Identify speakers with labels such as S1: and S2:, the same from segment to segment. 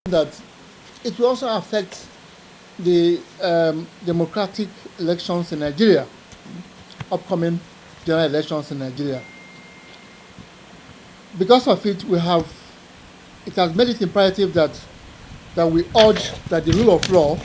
S1: that it will also affect the democratic elections in Nigeria, upcoming general elections in Nigeria. Because of it, it has made it imperative that we urge that the rule of law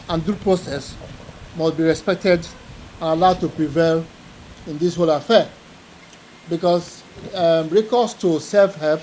S1: and due process must be respected and allowed to prevail in this whole affair. Because recourse to self-help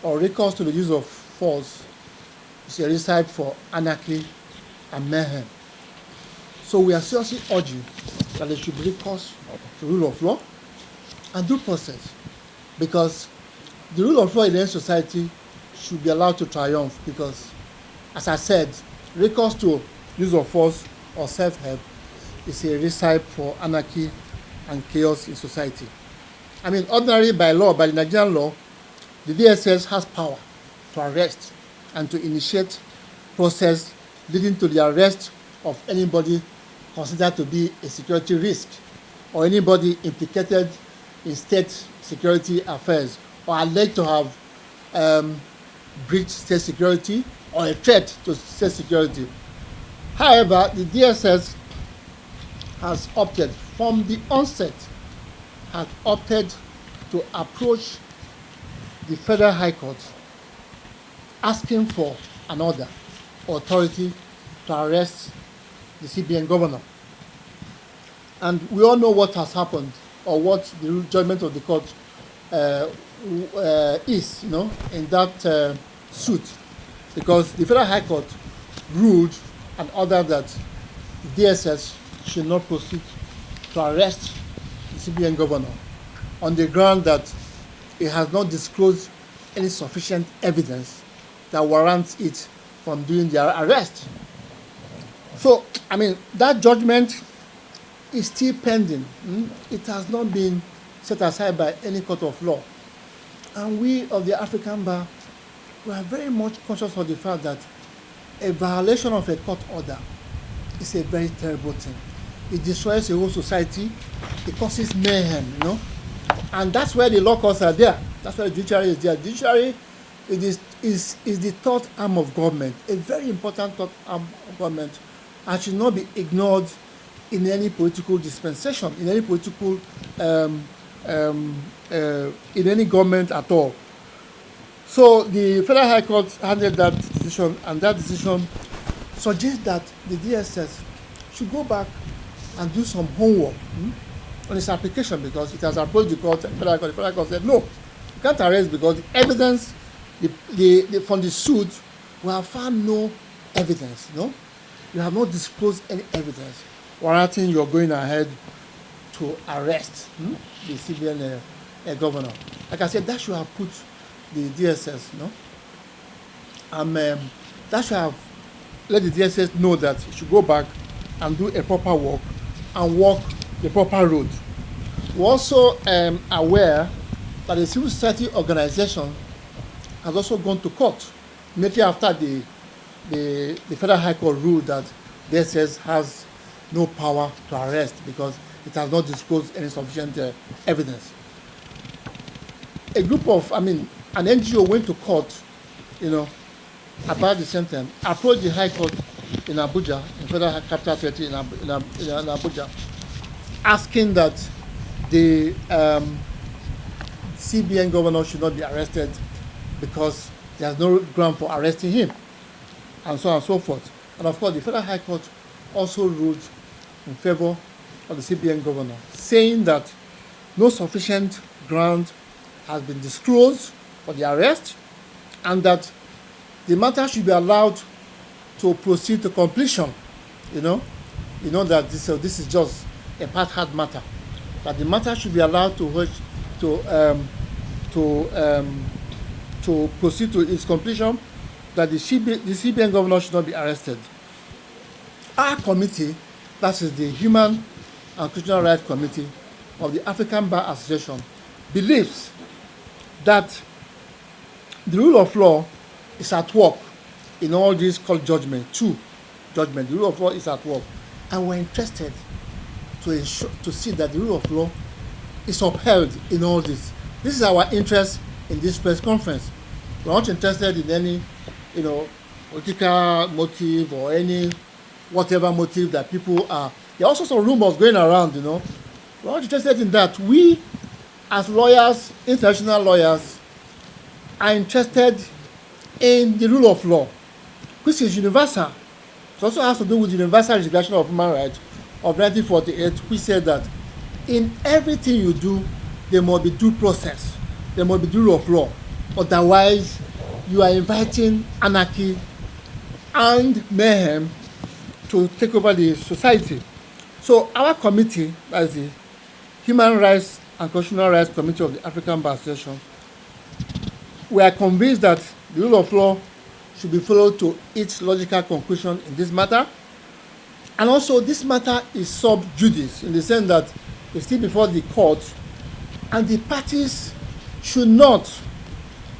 S1: or recourse to the use of force is a recipe for anarchy and mayhem. So we are seriously urging that there should be recourse to rule of law and due process, because the rule of law in any society should be allowed to triumph, because, as I said, recourse to use of force or self-help is a recipe for anarchy and chaos in society. I mean, ordinarily by law, by the Nigerian law, the DSS has power to arrest and to initiate process leading to the arrest of anybody considered to be a security risk or anybody implicated in state security affairs or alleged to have breached state security or a threat to state security. However, the DSS has opted from the onset, has opted to approach the Federal High Court asking for an order or authority to arrest the CBN Governor. And we all know what has happened, or what the judgment of the court is, in that suit, because the Federal High Court ruled and ordered that the DSS should not proceed to arrest the CBN Governor on the ground that it has not disclosed any sufficient evidence that warrants it from doing the arrest. So, I mean, that judgment is still pending. It has not been set aside by any court of law. And we of the African Bar, we are very much conscious of the fact that a violation of a court order is a very terrible thing. It destroys the whole society. It causes mayhem, And that's where the law courts are there. That's why the judiciary is there. The judiciary is the third arm of government, a very important third arm of government, and should not be ignored in any political dispensation, in any political, in any government at all. So the Federal High Court handled that decision, and that decision suggests that the DSS should go back and do some homework on its application, because it has approached the court. The Federal Court said, no, you can't arrest because the evidence from the suit, we have found no evidence, You have not disclosed any evidence warranting you're going ahead to arrest the CBN governor. Like I said, that should have put the DSS, that should have let the DSS know that it should go back and do a proper work and walk the proper road. We're also aware that the civil society organization has also gone to court immediately after the Federal High Court ruled that DSS has no power to arrest because it has not disclosed any sufficient evidence. An NGO went to court, about the same time, approached the High Court in Abuja, in Federal Capital Territory in Abuja, asking that the CBN governor should not be arrested because there's no ground for arresting him, and so on and so forth. And of course, the Federal High Court also ruled in favor of the CBN governor, saying that no sufficient ground has been disclosed for the arrest, and that the matter should be allowed to proceed to completion. That this is just a part-hard matter, that the matter should be allowed to proceed to its completion, that the CBN governor should not be arrested. Our committee, that is the Human and Constitutional Rights Committee of the African Bar Association, believes that the rule of law is at work in all these called judgment. The rule of law is at work, and we're interested to see that the rule of law is upheld in all this. This is our interest in this press conference. We're not interested in any political motive or any whatever motive that people are. There are also some rumors going around, We're not interested in that. We, as lawyers, international lawyers, are interested in the rule of law, which is universal. It also has to do with the Universal Declaration of Human Rights of 1948, which said that in everything you do, there must be due process, there must be the rule of law. Otherwise, you are inviting anarchy and mayhem to take over the society. So our committee, as the Human Rights and Constitutional Rights Committee of the African Bar Association, we are convinced that the rule of law should be followed to its logical conclusion in this matter. And also, this matter is sub judice in the sense that it's still before the court, and the parties should not,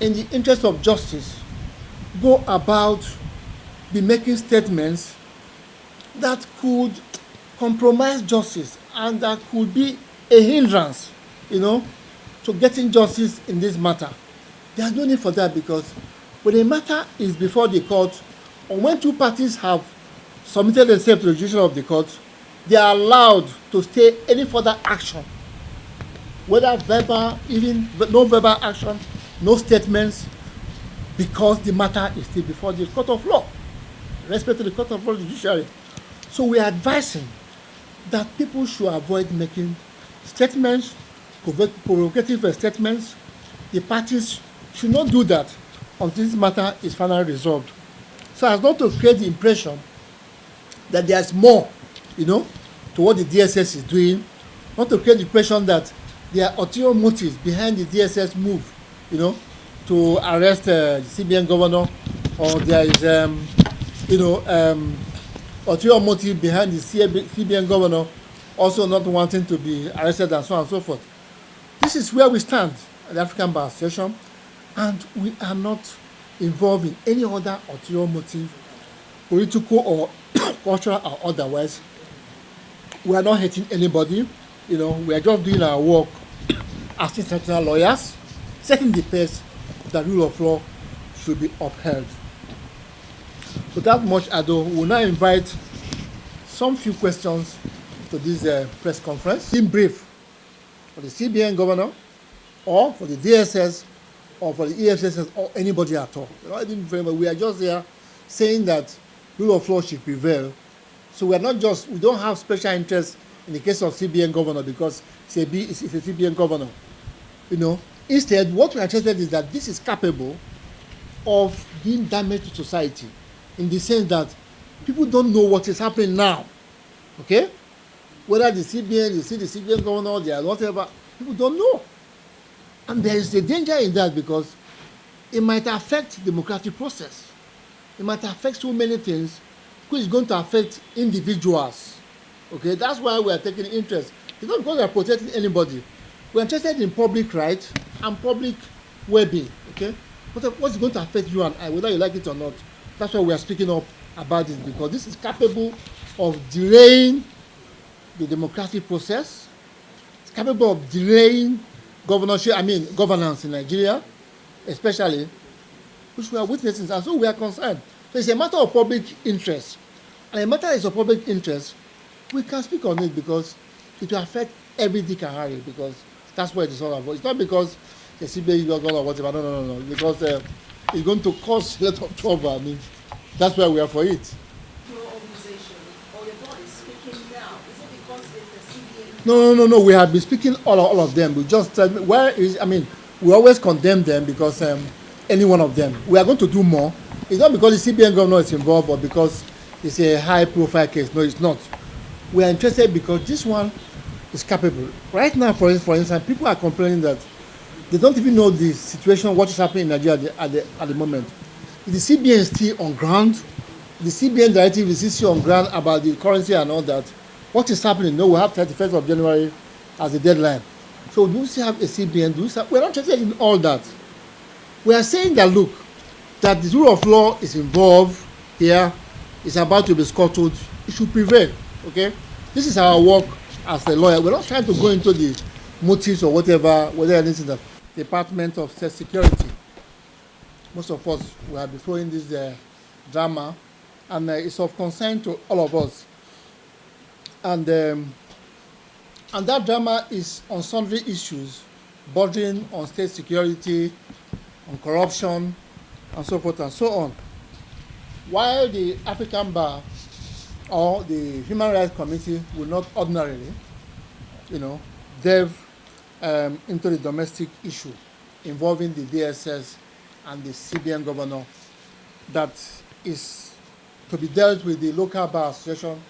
S1: in the interest of justice, go about be making statements that could compromise justice and that could be a hindrance, to getting justice in this matter. There's no need for that, because when a matter is before the court, or when two parties have submitted themselves to the jurisdiction of the court, they are allowed to stay any further action, whether verbal, even no verbal action, no statements, because the matter is still before the court of law, respect to the court of law judiciary. So we are advising that people should avoid making statements, provocative statements. The parties should not do that until this matter is finally resolved, so as not to create the impression that there's more, to what the DSS is doing, not to create the impression that there are ulterior motives behind the DSS move, to arrest the CBN governor, or there is, ulterior motive behind the CBN governor also not wanting to be arrested, and so on and so forth. This is where we stand at the African Bar Association, and we are not involved in any other ulterior motive, political or cultural or otherwise. We are not hating anybody. We are just doing our work as international lawyers, setting the pace that rule of law should be upheld. Without much ado, we will now invite some few questions to this press conference. In brief, for the CBN governor, or for the DSS, or for the EFSS, or anybody at all. We are just here saying that rule of law should prevail. So we don't have special interest in the case of CBN governor because it's a CBN governor. Instead, what we are interested in is that this is capable of doing damage to society, in the sense that people don't know what is happening now. Okay? Whether the CBN, you see the CBN governor, they are whatever, people don't know. And there is a danger in that, because it might affect the democratic process. It might affect so many things, which is going to affect individuals. Okay, that's why we are taking interest. It's not because we are protecting anybody. We are interested in public rights and public well-being. Okay, what's going to affect you and I, whether you like it or not. That's why we are speaking up about this, because this is capable of delaying the democratic process. It's capable of delaying governance in Nigeria, especially, which we are witnessing, and so we are concerned. So it's a matter of public interest. And a matter is of public interest, we can speak on it because it will affect every Dick and Harry, because that's what it's all about. It's not because the CBN governor or whatever, no, because it's going to cause a lot of trouble. That's why we are for it.
S2: Your organization or your body speaking now, is it because it's the CBN?
S1: No, we have been speaking all of them. We just we always condemn them because any one of them. We are going to do more. It's not because the CBN governor is involved or because it's a high-profile case. No, it's not. We are interested because this one is capable. Right now, for instance, people are complaining that they don't even know the situation, what is happening in Nigeria at the moment. The CBN is still on ground. The CBN directive is still on ground about the currency and all that. What is happening? No, we have 31st of January as the deadline. So do we still have a CBN? We're not interested in all that. We are saying that, look, that the rule of law is involved here, is about to be scuttled, it should prevail, okay? This is our work as a lawyer. We're not trying to go into the motives or whatever, whether anything that Department of State Security. most of us will have been following this drama, and it's of concern to all of us. And that drama is on sundry issues bordering on state security, on corruption, and so forth and so on. While the African Bar or the Human Rights Committee will not ordinarily, delve into the domestic issue involving the DSS and the CBN Governor that is to be dealt with the local bar association